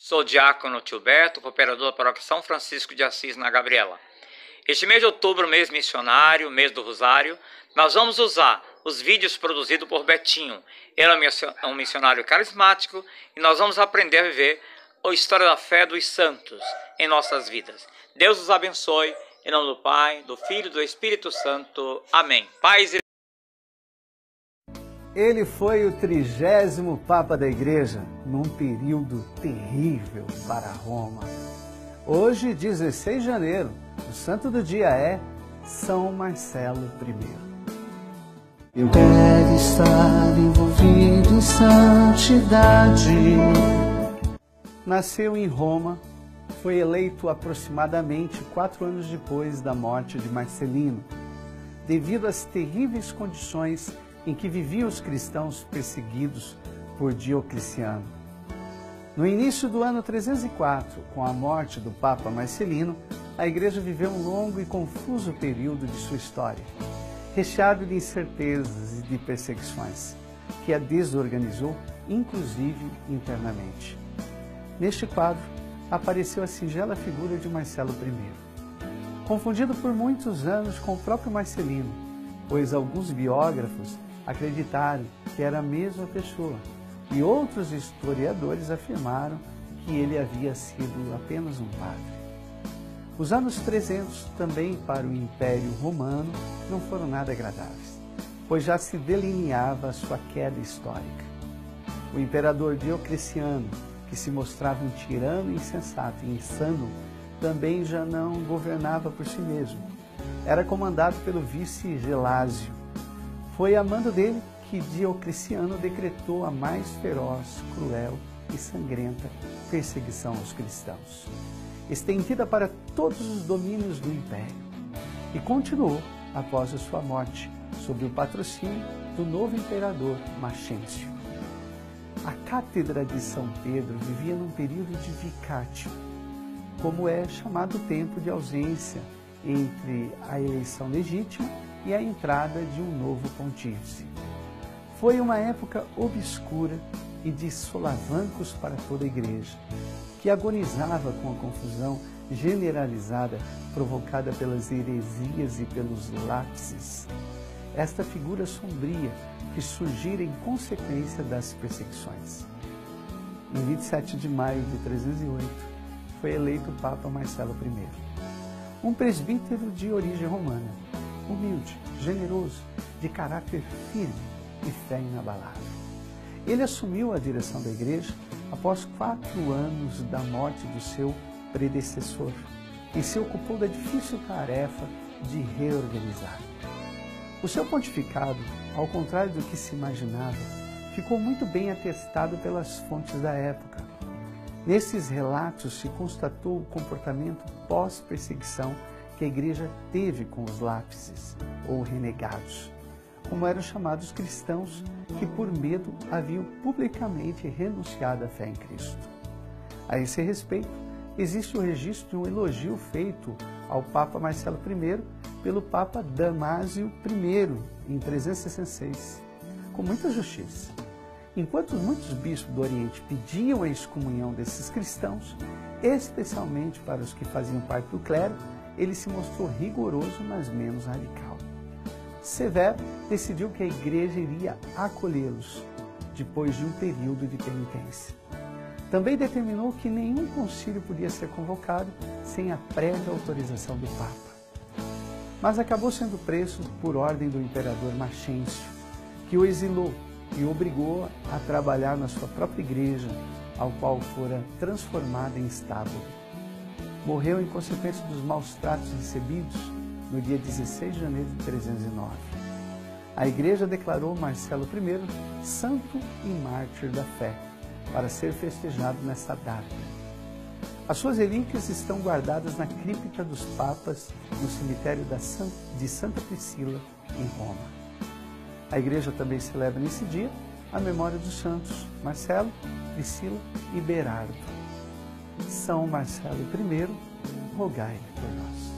Sou diácono Tilberto, cooperador da paróquia São Francisco de Assis, na Gabriela. Este mês de outubro, mês missionário, mês do Rosário, nós vamos usar os vídeos produzidos por Betinho. Ele é um missionário carismático e nós vamos aprender a viver a história da fé dos santos em nossas vidas. Deus os abençoe, em nome do Pai, do Filho e do Espírito Santo. Amém. Paz e... Ele foi o 30º Papa da Igreja, num período terrível para Roma. Hoje, 16 de janeiro, o santo do dia é São Marcelo I. Eu quero estar envolvido em santidade. Nasceu em Roma, foi eleito aproximadamente 4 anos depois da morte de Marcelino, devido às terríveis condições em que viviam os cristãos perseguidos por Diocleciano. No início do ano 304, com a morte do Papa Marcelino, a Igreja viveu um longo e confuso período de sua história, recheado de incertezas e de perseguições, que a desorganizou, inclusive internamente. Neste quadro, apareceu a singela figura de Marcelo I, confundido por muitos anos com o próprio Marcelino, pois alguns biógrafos acreditaram que era a mesma pessoa e outros historiadores afirmaram que ele havia sido apenas um padre. Os anos 300 também para o Império Romano não foram nada agradáveis, pois já se delineava a sua queda histórica. O imperador Diocleciano, que se mostrava um tirano insensato e insano, também já não governava por si mesmo. Era comandado pelo vice Gelásio. Foi a mando dele que Diocleciano decretou a mais feroz, cruel e sangrenta perseguição aos cristãos, estendida para todos os domínios do império, e continuou após a sua morte, sob o patrocínio do novo imperador Maxêncio. A Cátedra de São Pedro vivia num período de vicátio, como é chamado o tempo de ausência entre a eleição legítima e a entrada de um novo pontífice. Foi uma época obscura e de solavancos para toda a Igreja, que agonizava com a confusão generalizada provocada pelas heresias e pelos lápses. Esta figura sombria que surgira em consequência das perseguições. Em 27 de maio de 308, foi eleito o Papa Marcelo I, um presbítero de origem romana, humilde, generoso, de caráter firme e fé inabalável. Ele assumiu a direção da Igreja após 4 anos da morte do seu predecessor e se ocupou da difícil tarefa de reorganizar. O seu pontificado, ao contrário do que se imaginava, ficou muito bem atestado pelas fontes da época. Nesses relatos se constatou o comportamento pós-perseguição que a Igreja teve com os lápises, ou renegados, como eram chamados cristãos que por medo haviam publicamente renunciado à fé em Cristo. A esse respeito, existe o registro de um elogio feito ao Papa Marcelo I pelo Papa Damásio I, em 366, com muita justiça. Enquanto muitos bispos do Oriente pediam a excomunhão desses cristãos, especialmente para os que faziam parte do clero, ele se mostrou rigoroso, mas menos radical. Severo decidiu que a Igreja iria acolhê-los, depois de um período de penitência. Também determinou que nenhum concílio podia ser convocado sem a prévia autorização do Papa. Mas acabou sendo preso por ordem do imperador Maxêncio, que o exilou e o obrigou a trabalhar na sua própria igreja, ao qual fora transformada em estábulo. Morreu em consequência dos maus tratos recebidos no dia 16 de janeiro de 309. A Igreja declarou Marcelo I santo e mártir da fé, para ser festejado nessa data. As suas relíquias estão guardadas na cripta dos papas no cemitério de Santa Priscila, em Roma. A Igreja também celebra nesse dia a memória dos santos Marcelo, Priscila e Berardo. São Marcelo I, rogai por nós.